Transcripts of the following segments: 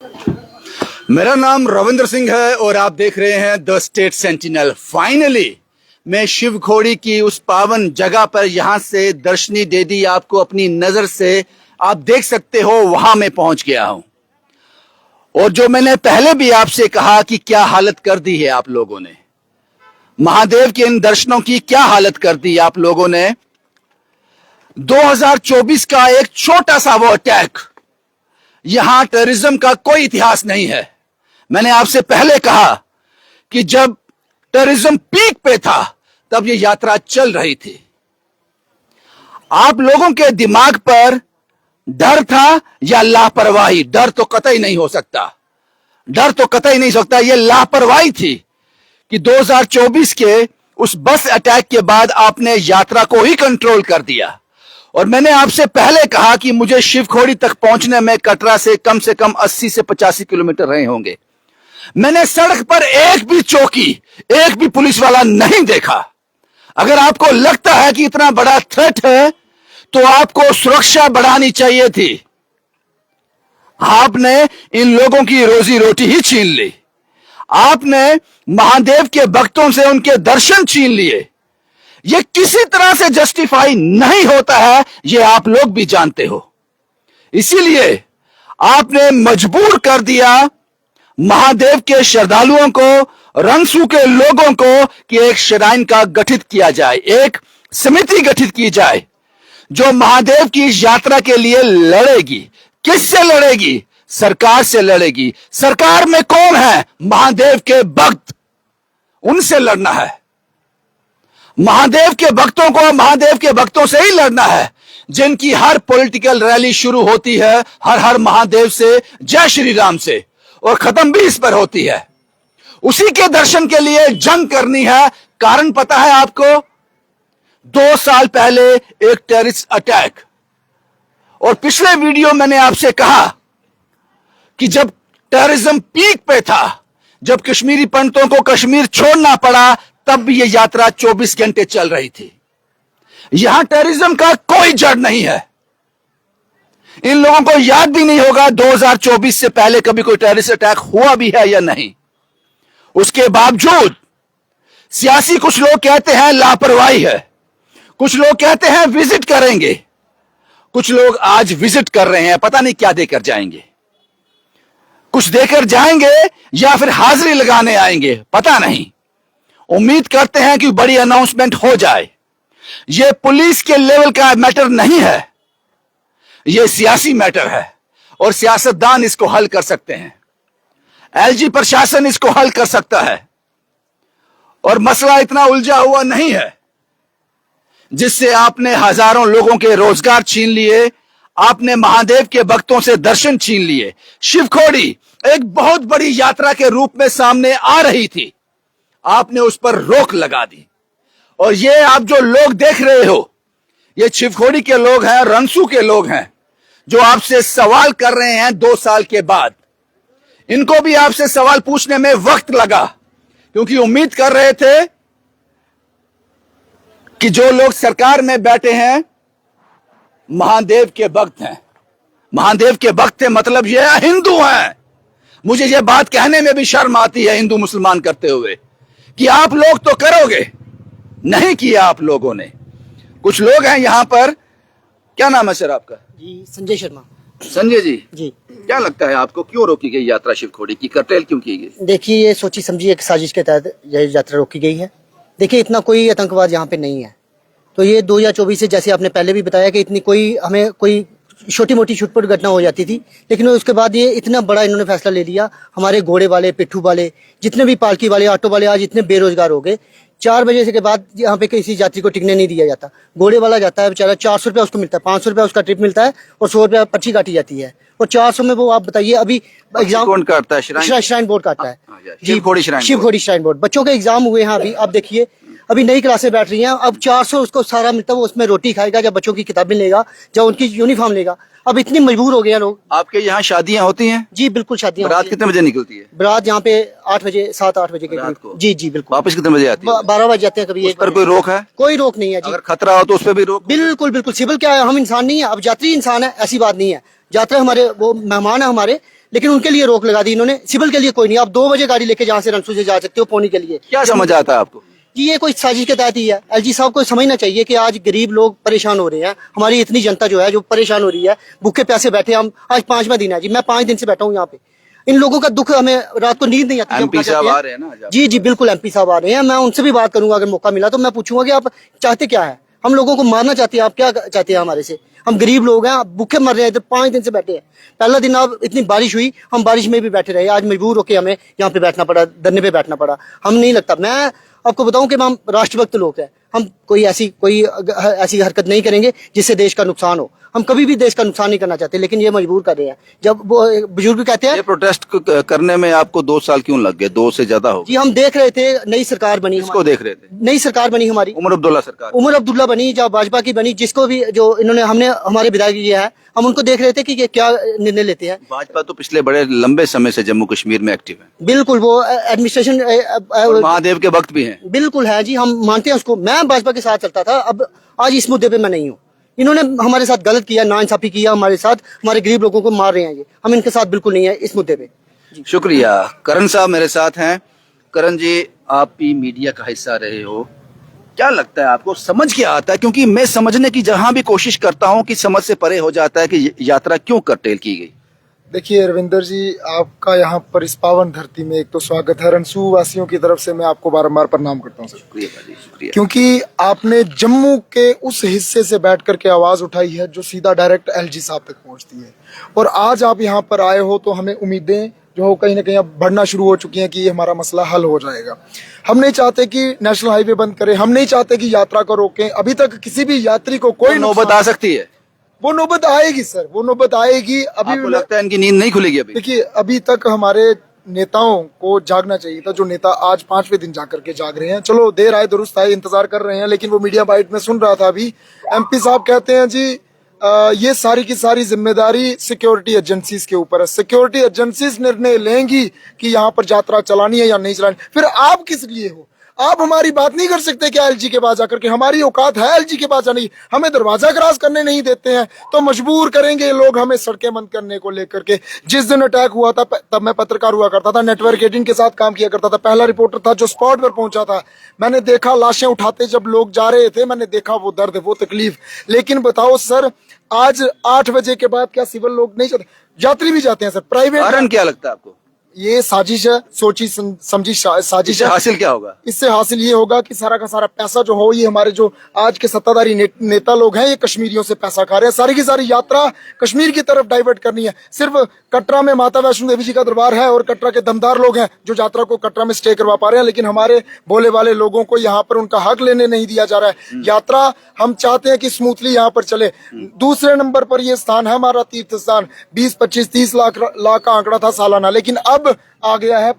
मेरा नाम रविंद्र सिंह है और आप देख रहे हैं द स्टेट सेंटिनल। फाइनली मैं शिव खोड़ी की उस पावन जगह पर यहां से दर्शनी देदी आपको अपनी नजर से आप देख सकते हो वहां मैं पहुंच गया हूं। और जो मैंने पहले भी आपसे कहा कि क्या हालत कर दी है आप लोगों ने, महादेव के इन दर्शनों की क्या हालत कर दी आप लोगों ने। 2024 का एक छोटा सा वो अटैक, यहां टेररिज्म का कोई इतिहास नहीं है। मैंने आपसे पहले कहा कि जब टेररिज्म पीक पे था तब ये यात्रा चल रही थी। आप लोगों के दिमाग पर डर था या लापरवाही? डर तो कतई नहीं हो सकता, डर तो कतई नहीं हो सकता। ये लापरवाही थी कि 2024 के उस बस अटैक के बाद आपने यात्रा को ही कंट्रोल कर दिया। और मैंने आपसे पहले कहा कि मुझे शिवखोड़ी तक पहुंचने में कटरा से कम 80 से 85 किलोमीटर रहे होंगे। मैंने सड़क पर एक भी चौकी, एक भी पुलिस वाला नहीं देखा। अगर आपको लगता है कि इतना बड़ा थ्रेट है तो आपको सुरक्षा बढ़ानी चाहिए थी। आपने इन लोगों की रोजी रोटी ही छीन ली। आपने महादेव के भक्तों से उनके दर्शन छीन लिए। यह किसी तरह से जस्टिफाई नहीं होता है, यह आप लोग भी जानते हो। इसीलिए आपने मजबूर कर दिया महादेव के श्रद्धालुओं को, रंगसू के लोगों को कि एक श्राइन का गठित किया जाए, एक समिति गठित की जाए जो महादेव की इस यात्रा के लिए लड़ेगी। किससे लड़ेगी? सरकार से लड़ेगी। सरकार में कौन है? महादेव के भक्त, उनसे लड़ना है। महादेव के भक्तों को महादेव के भक्तों से ही लड़ना है, जिनकी हर पॉलिटिकल रैली शुरू होती है हर हर महादेव से, जय श्री राम से, और खत्म भी इस पर होती है। उसी के दर्शन के लिए जंग करनी है। कारण पता है आपको? 2 साल पहले एक टेररिस्ट अटैक, और पिछले वीडियो मैंने आपसे कहा कि जब टेररिज्म पीक पे था, जब कश्मीरी पंडितों को कश्मीर छोड़ना पड़ा, तब भी यह यात्रा 24 घंटे चल रही थी। यहां टेररिज्म का कोई जड़ नहीं है। इन लोगों को याद भी नहीं होगा 2024 से पहले कभी कोई टेररिस्ट अटैक हुआ भी है या नहीं। उसके बावजूद सियासी कुछ लोग कहते हैं लापरवाही है, कुछ लोग कहते हैं विजिट करेंगे, कुछ लोग आज विजिट कर रहे हैं, पता नहीं क्या देकर जाएंगे। कुछ देकर जाएंगे या फिर हाजिरी लगाने आएंगे, पता नहीं। उम्मीद करते हैं कि बड़ी अनाउंसमेंट हो जाए। यह पुलिस के लेवल का मैटर नहीं है, यह सियासी मैटर है, और सियासतदान इसको हल कर सकते हैं। एलजी प्रशासन इसको हल कर सकता है। और मसला इतना उलझा हुआ नहीं है जिससे आपने हजारों लोगों के रोजगार छीन लिए, आपने महादेव के भक्तों से दर्शन छीन लिए। शिवखोड़ी एक बहुत बड़ी यात्रा के रूप में सामने आ रही थी, आपने उस पर रोक लगा दी। और ये आप जो लोग देख रहे हो, ये शिवखोड़ी के लोग हैं, रंगसू के लोग हैं, जो आपसे सवाल कर रहे हैं 2 साल के बाद। इनको भी आपसे सवाल पूछने में वक्त लगा, क्योंकि उम्मीद कर रहे थे कि जो लोग सरकार में बैठे हैं महादेव के भक्त हैं। महादेव के भक्त हैं मतलब ये हिंदू हैं। मुझे ये बात कहने में भी शर्म आती है हिंदू मुसलमान करते हुए, कि आप लोग तो करोगे, नहीं किया आप लोगों ने। कुछ लोग हैं यहां पर, क्या नाम है सर आपका? जी संजय शर्मा। संजय जी, जी क्या लगता है आपको क्यों रोकी गई यात्रा शिवखोड़ी की, कर्टेल क्यों की गई? देखिए, ये सोची समझी एक साजिश के तहत यह यात्रा रोकी गई है। देखिए, इतना कोई आतंकवाद यहाँ पे नहीं है। तो ये 2024 से, जैसे आपने पहले भी बताया कि इतनी कोई हमें कोई छोटी मोटी छुटपुट घटना हो जाती थी, लेकिन उसके बाद ये इतना बड़ा इन्होंने फैसला ले लिया। हमारे घोड़े वाले, पिट्ठू वाले, जितने भी पालकी वाले, ऑटो वाले आज इतने बेरोजगार हो गए। 4 बजे से के बाद यहाँ पे किसी यात्री को टिकने नहीं दिया जाता। घोड़े वाला जाता है बेचारा, 400 रुपया उसको मिलता है, 500 रुपया उसका ट्रिप मिलता है, और 100 रुपया पर्ची काटी जाती है। और 400 में वो, आप बताइए, अभी एग्जाम कौन काटता है? श्राइन बोर्ड काटता है। Shiv Khori shrine board. बच्चों के एग्जाम हुए हैं अभी, आप देखिए अभी नई क्लासें बैठ रही हैं। अब 400 उसको सारा मिलता है, वो उसमें रोटी खाएगा, जब बच्चों की किताबें लेगा, जब उनकी यूनिफॉर्म लेगा। अब इतनी मजबूर हो गए हैं लोग। आपके यहाँ शादियां होती हैं? जी बिल्कुल, शादियां। रात कितने बजे निकलती है? रात यहाँ पे 8 बजे, 7-8 बजे के रात को? जी जी बिल्कुल। वापस कितने बजे आती है? 12 बजे जाते हैं कभी। उस पर कोई रोक है? कोई रोक नहीं है जी। अगर खतरा हो तो उस पर भी रोक? बिल्कुल बिल्कुल। सिविल क्या है, हम इंसान नहीं है? अब यात्री इंसान है, ऐसी बात नहीं है। यात्री हमारे वो मेहमान है हमारे, लेकिन उनके लिए रोक लगा दी इन्होंने। सिविल के लिए कोई नहीं, आप 2 बजे गाड़ी लेके जहाँ से रनसू से जा सकते हो पौनी के लिए। क्या समझ आता है आपको? जी ये कोई साजिश के तहत ही है। एलजी साहब को समझना चाहिए कि आज गरीब लोग परेशान हो रहे हैं, हमारी इतनी जनता जो है जो परेशान हो रही है, भूखे प्यासे बैठे। हम आज 5वां दिन है जी, मैं 5 दिन से बैठा हूँ यहाँ पे। इन लोगों का दुख, हमें रात को नींद नहीं आती। एमपी साहब आ रहे हैं ना? जी जी बिल्कुल, एमपी साहब आ रहे हैं, मैं उनसे भी बात करूंगा अगर मौका मिला तो। मैं पूछूंगा कि आप चाहते क्या है, हम लोगों को मारना चाहते हैं, आप क्या चाहते हैं हमारे से? हम गरीब लोग हैं, आप भूखे मर रहे हैं, इधर 5 दिन से बैठे हैं। पहला दिन अब इतनी बारिश हुई, हम बारिश में भी बैठे रहे, आज मजबूर होकर हमें यहाँ पे बैठना पड़ा, धरने पे बैठना पड़ा। हम नहीं लगता, मैं आपको बताऊं कि हम राष्ट्रभक्त लोग हैं, हम कोई ऐसी हरकत नहीं करेंगे जिससे देश का नुकसान हो। हम कभी भी देश का नुकसान नहीं करना चाहते, लेकिन ये मजबूर कर रहे हैं। जब वो बुजुर्ग कहते हैं, ये प्रोटेस्ट करने में आपको 2 साल क्यों लग गए? 2 से ज्यादा हो गए। जी हम देख रहे थे, नई सरकार बनी, किसको देख रहे थे? नई सरकार बनी हमारी, उमर अब्दुल्ला सरकार। उमर अब्दुल्ला बनी, जब भाजपा की बनी, जिसको भी जो इन्होंने हमने हमारे विधायक किया है, हम उनको देख रहे थे कि ये क्या निर्णय लेते हैं। भाजपा तो पिछले बड़े लंबे समय से जम्मू कश्मीर में एक्टिव है। बिल्कुल, वो एडमिनिस्ट्रेशन महादेव के वक्त भी हैं। बिल्कुल है जी, हम मानते हैं उसको। मैं भाजपा के साथ चलता था, अब आज इस मुद्दे पे मैं नहीं हूँ। इन्होंने हमारे साथ गलत किया, नाइंसाफी किया हमारे साथ, हमारे गरीब लोगों को मार रहे हैं ये। हम इनके साथ बिल्कुल नहीं है इस मुद्दे पे। शुक्रिया। करण साहब मेरे साथ हैं। करण जी, आप भी मीडिया का हिस्सा रहे हो, क्या लगता है आपको, समझ क्या आता है? क्योंकि मैं समझने की जहां भी कोशिश करता हूं कि समझ से परे हो जाता है कि यात्रा क्यों कर्टेल की गई। देखिए रविंदर जी, आपका यहाँ पर इस पावन धरती में एक तो स्वागत है। रनसू वासियों की तरफ से मैं आपको बारंबार प्रणाम करता हूँ सर। शुक्रिया भाई, शुक्रिया। क्योंकि आपने जम्मू के उस हिस्से से बैठ करके आवाज उठाई है जो सीधा डायरेक्ट एलजी साहब तक पहुंचती है, और आज आप यहाँ पर आए हो तो हमें उम्मीदें जो कहीं ना कहीं अब बढ़ना शुरू हो चुकी हैं कि ये हमारा मसला हल हो जाएगा। हम नहीं चाहते कि नेशनल हाईवे बंद करें, हम नहीं चाहते कि यात्रा को रोकें। अभी तक किसी भी यात्री को कोई नौबत आ सकती है, वो नौबत आएगी सर, वो नौबत आएगी। अभी आपको लगता है इनकी नींद नहीं खुलेगी अभी? देखिए, अभी तक हमारे नेताओं को जागना चाहिए था, जो नेता आज 5वें दिन जाकर के जाग रहे हैं। चलो देर आए दुरुस्त आए, इंतजार कर रहे हैं। लेकिन वो मीडिया बाइट में सुन रहा था अभी, एमपी साहब कहते हैं जी ये सारी की सारी जिम्मेदारी सिक्योरिटी एजेंसीज के ऊपर है। सिक्योरिटी एजेंसीज निर्णय लेंगी कि यहाँ पर यात्रा चलानी है या नहीं चलानी। फिर आप किस लिए हो? आप हमारी बात नहीं कर सकते क्या एलजी के पास जाकर के? हमारी औकात है एलजी के पास जाने की? हमें दरवाजा क्रॉस करने नहीं देते हैं तो मजबूर करेंगे लोग हमें सड़कें बंद करने को लेकर के। जिस दिन अटैक हुआ था तब मैं पत्रकार हुआ करता था, नेटवर्क 18 के साथ काम किया करता था, पहला रिपोर्टर था जो स्पॉट पर पहुंचा था। मैंने देखा लाशें उठाते जब लोग जा रहे थे, मैंने देखा वो दर्द, वो तकलीफ। लेकिन बताओ सर, आज 8 बजे के बाद क्या सिविल लोग नहीं जाते? यात्री भी जाते हैं सर, प्राइवेट। कारण क्या लगता है आपको? ये साजिश है, सोची समझी साजिश है। हासिल क्या होगा? इससे हासिल ये होगा कि सारा का सारा पैसा जो हो, ये हमारे जो आज के सत्ताधारी नेता लोग हैं, ये कश्मीरियों से पैसा खा रहे हैं। सारी की सारी यात्रा कश्मीर की तरफ डाइवर्ट करनी है। सिर्फ कटरा में माता वैष्णो देवी जी का दरबार है और कटरा के दमदार लोग हैं जो यात्रा को कटरा में स्टे करवा पा रहे हैं, लेकिन हमारे भोले वाले लोगों को यहाँ पर उनका हक लेने नहीं दिया जा रहा है। यात्रा हम चाहते हैं कि स्मूथली यहाँ पर चले। दूसरे नंबर पर ये स्थान है हमारा तीर्थ स्थान। 20, 25, 30 लाख का आंकड़ा था सालाना, लेकिन अब आ गया है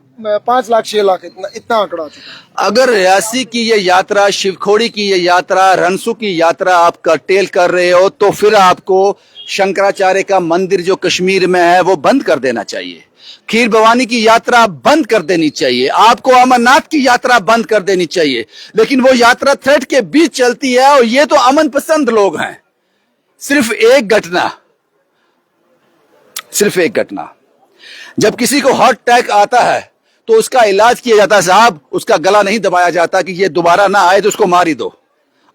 5 लाख 6 लाख, इतना आंकड़ा आ चुका है। अगर रियासी की ये यात्रा, शिवखोड़ी की ये यात्रा, रनसू की यात्रा आप कर्टेल कर रहे हो तो फिर आपको शंकराचार्य का मंदिर जो कश्मीर में है वो बंद कर देना चाहिए। खीर भवानी की यात्रा बंद कर देनी चाहिए। आपको अमरनाथ की यात्रा बंद कर देनी चाहिए। लेकिन वो यात्रा थ्रेट के बीच चलती है और ये तो अमन पसंद लोग हैं। सिर्फ एक घटना जब किसी को हार्ट अटैक आता है तो उसका इलाज किया जाता है साहब, उसका गला नहीं दबाया जाता कि ये दोबारा ना आए तो उसको मार ही दो।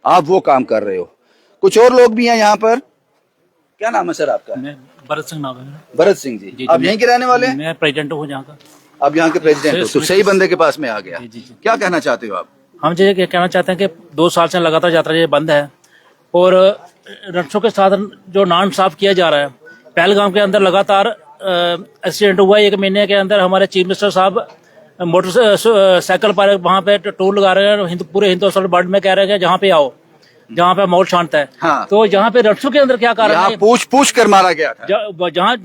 आप वो काम कर रहे हो। कुछ और लोग भी हैं यहाँ पर। क्या नाम है सर आपका? मैं भरत सिंह नाम है मेरा। भरत सिंह जी, आप यहीं के रहने वाले हैं? मैं प्रेसिडेंट हूँ यहाँ का। आप यहाँ के प्रेसिडेंट हो, तो सही बंदे के पास में आ गया। जी। क्या कहना चाहते हो आप? हम ये कहना चाहते हैं कि 2 साल से लगातार यात्रा ये बंद है और रक्षों के साथ जो नान साफ किया जा रहा है। पहलगाम के अंदर लगातार एक्सीडेंट हुआ। 1 महीने के अंदर हमारे चीफ मिनिस्टर साहब मोटरसाइकिल पर वहां पे टूर लगा रहे हैं। पूरे हिंदुस्तान वर्ल्ड में कह रहे हैं कि जहाँ पे आओ, जहाँ पे माहौल शांत है। हाँ। तो यहाँ पे रक्षों के अंदर क्या कारण है? पूछ कर मारा गया था। जहाँ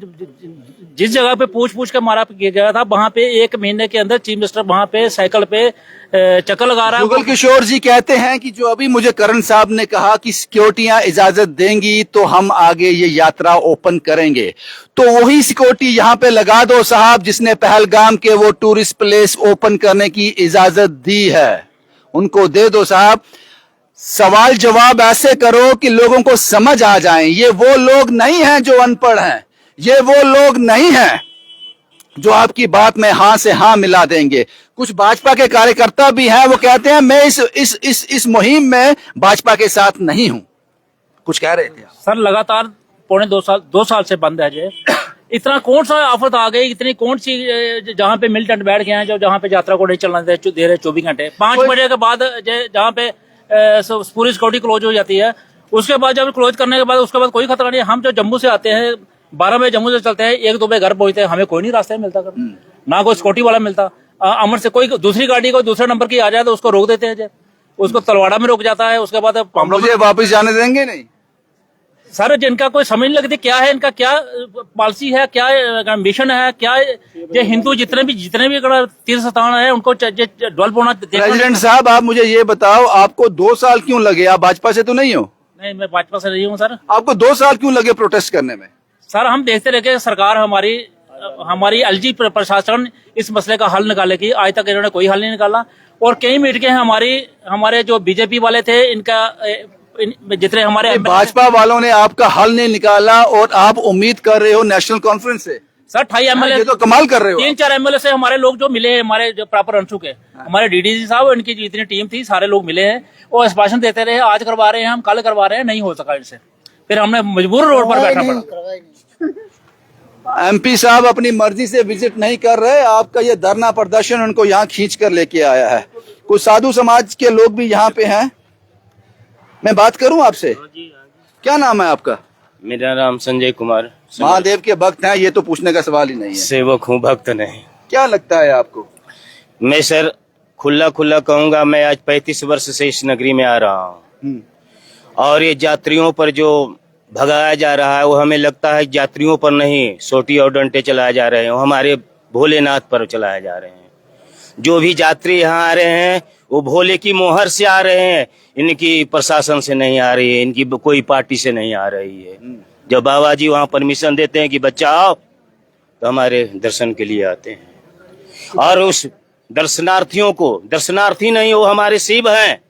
जिस जगह पे पूछ कर मारा गया था, वहां पे 1 महीने के अंदर चीफ मिनिस्टर वहां पे साइकिल पे चक्कर लगा रहा है। जुगल किशोर जी कहते हैं कि जो अभी मुझे करण साहब ने कहा कि सिक्योरिटियां इजाजत देंगी तो हम आगे ये यात्रा ओपन करेंगे, तो वही सिक्योरिटी यहाँ पे लगा दो साहब जिसने पहलगाम के वो टूरिस्ट प्लेस ओपन करने की इजाजत दी है, उनको दे दो साहब। सवाल जवाब ऐसे करो कि लोगों को समझ आ जाए। ये वो लोग नहीं हैं जो अनपढ़ हैं, ये वो लोग नहीं हैं जो आपकी बात में हाँ से हाँ मिला देंगे। कुछ भाजपा के कार्यकर्ता भी हैं, वो कहते हैं मैं इस मुहिम में भाजपा के साथ नहीं हूं। कुछ कह रहे थे आप? सर लगातार पौने 2 साल से बंद है जे। इतना कौन सा आफत आ गई, इतनी कौन सी जहाँ पे मिलिटेंट बैठ गए हैं जो जहाँ पे यात्रा को नहीं चलना दे रहे 24 घंटे। 5 बजे के बाद जहाँ पे पूरी सिक्योरिटी क्लोज हो जाती है, उसके बाद जब क्लोज करने के बाद उसके बाद कोई खतरा नहीं है। हम जो जम्मू से आते हैं 12 बजे जम्मू से चलते हैं, 1-2 बजे घर पहुंचते हैं, हमें कोई नहीं रास्ते में मिलता कर, ना कोई सिक्योरिटी वाला मिलता। अमर से कोई दूसरी गाड़ी कोई दूसरे नंबर की आ जाए तो उसको रोक देते हैं, उसको तलवाड़ा में रोक जाता है। उसके बाद मुझे वापस जाने देंगे नहीं सर। जिनका कोई समझ नहीं लगती क्या है, इनका क्या पॉलिसी है, क्या मिशन है, क्या ये हिंदू जितने भी तीर्थ स्थान है उनको डेवलप होना। प्रेसिडेंट साहब, आप मुझे ये बताओ, आपको 2 साल क्यों लगे? आप भाजपा से तो नहीं हो? नहीं, मैं भाजपा से नहीं हूँ सर। आपको 2 साल क्यों लगे प्रोटेस्ट करने में? सर हम देखते रहे कि सरकार हमारी एलजी प्रशासन इस मसले का हल निकालेगी। आज तक इन्होंने कोई हल नहीं निकाला। और कई मीटिंगें हमारे जो बीजेपी वाले थे, इनका जितने हमारे भाजपा वालों ने आपका हल नहीं निकाला और आप उम्मीद कर रहे हो नेशनल कॉन्फ्रेंस से? सर 28 एमएलए, ये तो कमाल कर रहे हो। 3-4 एमएलए से हमारे लोग जो मिले हैं, हमारे जो प्रॉपर अंशु के, हमारे डीडीजी साहब, इनकी जितनी टीम थी, सारे लोग मिले हैं और आश्वासन देते रहे आज करवा रहे हैं हम, कल करवा रहे हैं, नहीं हो सका इनसे। फिर हमने मजबूर रोड पर बैठना पड़ा। एमपी साहब अपनी मर्जी से विजिट नहीं कर रहे, आपका ये धरना प्रदर्शन उनको यहाँ खींच कर लेके आया है। कुछ साधु समाज के लोग भी यहाँ पे हैं। मैं बात करूं आपसे? क्या नाम है आपका? मेरा नाम संजय कुमार। महादेव के भक्त हैं, ये तो पूछने का सवाल ही नहीं है। सेवक हूँ, भक्त नहीं। क्या लगता है आपको? मैं सर खुला कहूँगा, मैं आज 35 वर्ष से इस नगरी में आ रहा हूँ और ये यात्रियों पर जो भगाया जा रहा है वो हमें लगता है यात्रियों पर नहीं, सोटी और डंडे चलाए जा रहे हैं, वो हमारे भोलेनाथ पर चलाए जा रहे हैं। जो भी यात्री यहाँ आ रहे हैं वो भोले की मोहर से आ रहे हैं, इनकी प्रशासन से नहीं आ रही है, इनकी कोई पार्टी से नहीं आ रही है। जब बाबा जी वहाँ परमिशन देते हैं कि बच्चा आओ, तो हमारे दर्शन के लिए आते हैं। और उस दर्शनार्थियों को, दर्शनार्थी नहीं, वो हमारे शिव हैं।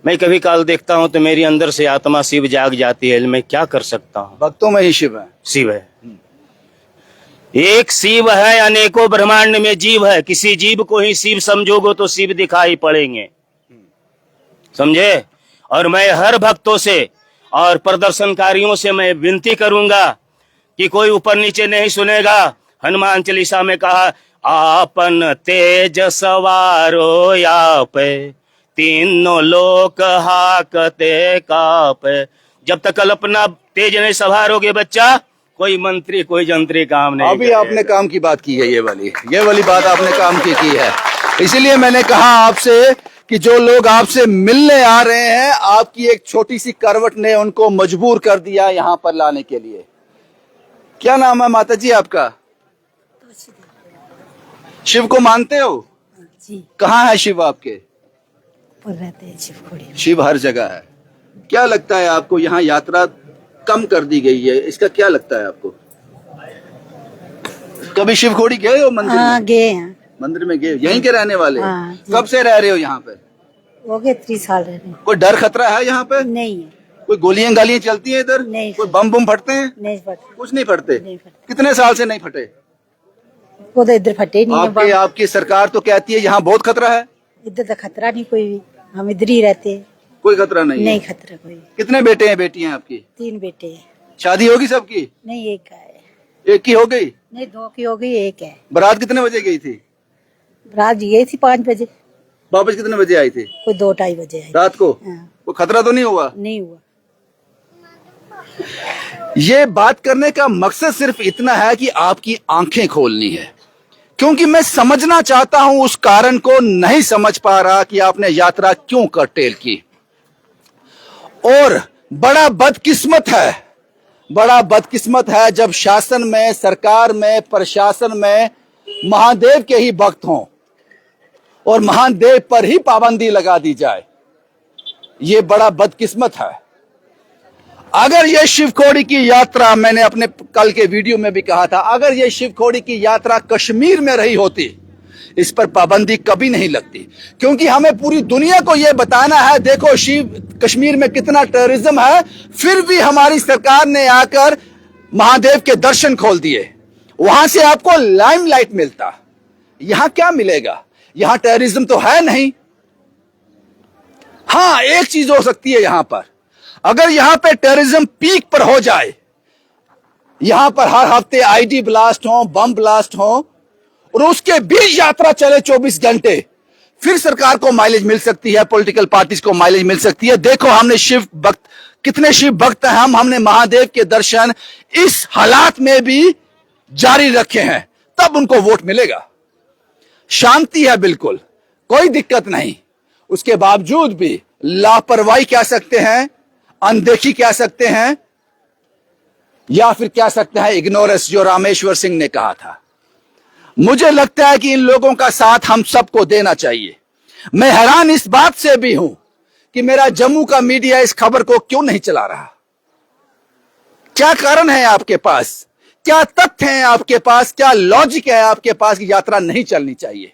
मैं कभी काल देखता हूँ तो मेरी अंदर से आत्मा शिव जाग जाती है। मैं क्या कर सकता हूँ? भक्तों में ही शिव है। शिव है, एक शिव है, अनेकों ब्रह्मांड में जीव है। किसी जीव को ही शिव समझोगे तो शिव दिखाई पड़ेंगे, समझे? और मैं हर भक्तों से और प्रदर्शनकारियों से मैं विनती करूंगा कि कोई ऊपर नीचे नहीं सुनेगा। हनुमान चालीसा में कहा, आपन तेज सवारो आप, तीनों लोक हाकते काप। जब तक कल अपना तेज नहीं सवारोगे बच्चा, कोई मंत्री कोई जंत्री काम नहीं। अभी आपने काम की बात की है, ये वाली बात आपने काम की है। इसीलिए मैंने कहा आपसे कि जो लोग आपसे मिलने आ रहे हैं, आपकी एक छोटी सी करवट ने उनको मजबूर कर दिया यहाँ पर लाने के लिए। क्या नाम है माता जी आपका? शिव को मानते हो जी? कहाँ है शिव आपके? रहते हैं शिवखोड़ी। शिव हर जगह है। क्या लगता है आपको यहाँ यात्रा कम कर दी गई है, इसका क्या लगता है आपको? कभी शिवखोड़ी गए हो मंदिर में? गए हैं। मंदिर में गए? यहीं के रहने वाले? हाँ, कब से रह रहे हो यहाँ पे? हो गए 30 साल रह रहे। कोई डर खतरा है यहाँ पे? नहीं है। कोई गोलियां गालियां चलती है इधर? नहीं। कोई बम बम फटते हैं? नहीं फटे। कुछ नहीं फटते? नहीं फटे। कितने साल से नहीं फटे? वो तो इधर फटे नहीं है। आपकी सरकार तो कहती है यहाँ बहुत खतरा है। इधर तो खतरा नहीं कोई भी, हम इधर ही रहते हैं। कोई खतरा नहीं? नहीं खतरा कोई। कितने बेटे हैं बेटियां आपकी? 3 बेटे हैं। शादी होगी सबकी? नहीं, एक का है। एक की हो गई? नहीं, 2 की हो गई, एक है। बारात कितने बजे गई थी? रात गई थी 5 बजे। वापस कितने बजे आई थी? कोई 2-2:30 बजे आई। रात को? हाँ। कोई खतरा तो नहीं हुआ? नहीं हुआ। ये बात करने का मकसद सिर्फ इतना है कि आपकी आंखें खोलनी है, क्योंकि मैं समझना चाहता हूं उस कारण को नहीं समझ पा रहा कि आपने यात्रा क्यों कर्टेल की। और बड़ा बदकिस्मत है जब शासन में, सरकार में, प्रशासन में महादेव के ही भक्त हों और महादेव पर ही पाबंदी लगा दी जाए। ये बड़ा बदकिस्मत है। अगर ये शिवखोड़ी की यात्रा, मैंने अपने कल के वीडियो में भी कहा था, अगर ये शिवखोड़ी की यात्रा कश्मीर में रही होती, इस पर पाबंदी कभी नहीं लगती, क्योंकि हमें पूरी दुनिया को यह बताना है, देखो कश्मीर में कितना टेररिज्म है, फिर भी हमारी सरकार ने आकर महादेव के दर्शन खोल दिए। वहां से आपको लाइमलाइट मिलता। यहां क्या मिलेगा? यहां टेररिज्म तो है नहीं। हां, एक चीज हो सकती है यहां पर, अगर यहां पे टेररिज्म पीक पर हो जाए, यहां पर हर हफ्ते आईडी ब्लास्ट हो, बम ब्लास्ट हो, और उसके बीच यात्रा चले 24 घंटे, फिर सरकार को माइलेज मिल सकती है, पॉलिटिकल पार्टीज को माइलेज मिल सकती है। देखो हमने शिव भक्त, कितने शिव भक्त हैं हमने महादेव के दर्शन इस हालात में भी जारी रखे हैं, तब उनको वोट मिलेगा। शांति है, बिल्कुल कोई दिक्कत नहीं, उसके बावजूद भी लापरवाही कह सकते हैं, अनदेखी कह सकते हैं, या फिर कह सकते हैं इग्नोरेंस, जो रामेश्वर सिंह ने कहा था। मुझे लगता है कि इन लोगों का साथ हम सबको देना चाहिए। मैं हैरान इस बात से भी हूं कि मेरा जम्मू का मीडिया इस खबर को क्यों नहीं चला रहा। क्या कारण है आपके पास? क्या तथ्य हैं आपके पास? क्या लॉजिक है आपके पास कि यात्रा नहीं चलनी चाहिए?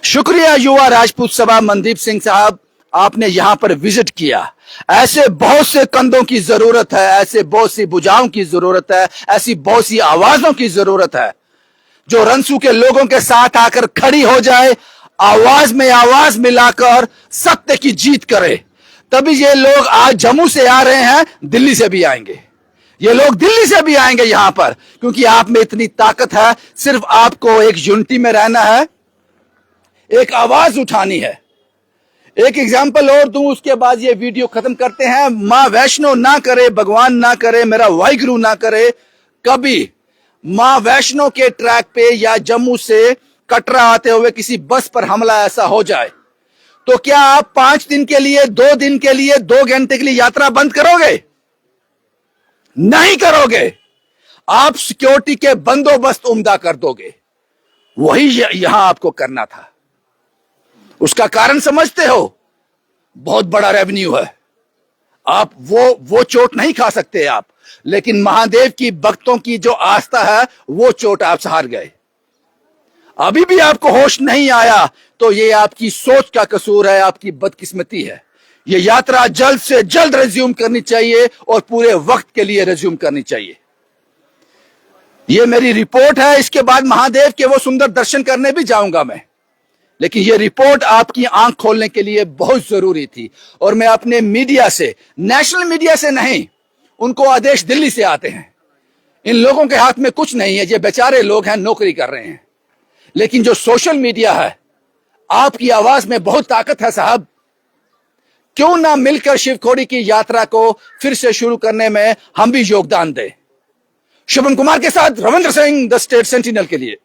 शुक्रिया युवा राजपूत सभा मनदीप सिंह साहब, आपने यहां पर विजिट किया। ऐसे बहुत से कंधों की जरूरत है, ऐसे बहुत सी भुजाओं की जरूरत है, ऐसी बहुत सी आवाजों की जरूरत है जो रंसू के लोगों के साथ आकर खड़ी हो जाए, आवाज में आवाज मिलाकर सत्य की जीत करे। तभी ये लोग आज जम्मू से आ रहे हैं, दिल्ली से भी आएंगे। ये लोग दिल्ली से भी आएंगे यहां पर, क्योंकि आप में इतनी ताकत है। सिर्फ आपको एक यूनिटी में रहना है, एक आवाज उठानी है। एक एग्जाम्पल और दूं, उसके बाद ये वीडियो खत्म करते हैं। मां वैष्णो ना करे, भगवान ना करे, मेरा वाहिगुरु ना करे, कभी मां वैष्णो के ट्रैक पे या जम्मू से कटरा आते हुए किसी बस पर हमला ऐसा हो जाए, तो क्या आप 5 दिन के लिए, 2 दिन के लिए, 2 घंटे के लिए यात्रा बंद करोगे? नहीं करोगे। आप सिक्योरिटी के बंदोबस्त उम्दा कर दोगे। वही यहां आपको करना था। उसका कारण समझते हो? बहुत बड़ा रेवेन्यू है। आप वो चोट नहीं खा सकते आप, लेकिन महादेव की भक्तों की जो आस्था है, वो चोट आप हार गए। अभी भी आपको होश नहीं आया तो ये आपकी सोच का कसूर है, आपकी बदकिस्मती है। ये यात्रा जल्द से जल्द रिज्यूम करनी चाहिए और पूरे वक्त के लिए रिज्यूम करनी चाहिए। ये मेरी रिपोर्ट है। इसके बाद महादेव के वो सुंदर दर्शन करने भी जाऊंगा मैं, लेकिन ये रिपोर्ट आपकी आंख खोलने के लिए बहुत जरूरी थी। और मैं अपने मीडिया से, नेशनल मीडिया से नहीं, उनको आदेश दिल्ली से आते हैं। इन लोगों के हाथ में कुछ नहीं है, ये बेचारे लोग हैं, नौकरी कर रहे हैं। लेकिन जो सोशल मीडिया है, आपकी आवाज में बहुत ताकत है साहब। क्यों ना मिलकर शिवखोड़ी की यात्रा को फिर से शुरू करने में हम भी योगदान दें। शुभम कुमार के साथ Ravindra Singh, the state sentinel के लिए।